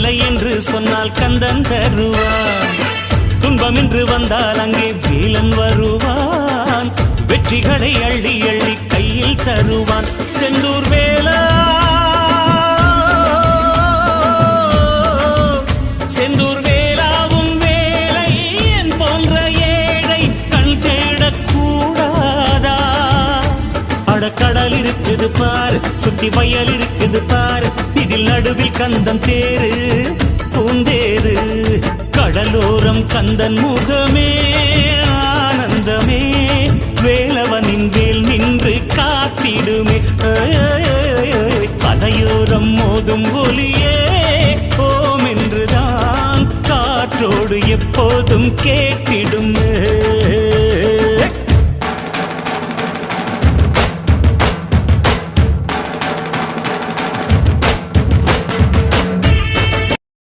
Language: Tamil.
இல்லை என்று சொன்னால் கந்தன் தருவான். துன்பம் என்று வந்தால் அங்கே வேலன் வருவான். வெற்றிகளை அள்ளி அள்ளி கையில் தருவான். செந்தூர் வேலா, செந்தூர் வேலாவும் வேலை என் போன்ற ஏழை கண் தேடக்கூடாதா? அடக்கடல் இருக்குது பாரு, சுத்தி வயல் இருக்குது பாரு, இதில் நடுவில் கந்தன் தேரு பூந்தேரு. கடலோரம் கந்தன் முகமே ஆனந்தமே, வேலவனின் வேல் நின்று காத்திடுமே. கலையோரம் மோதும் ஒலியே ஓம் என்றுதான் காற்றோடு எப்போதும் கேட்க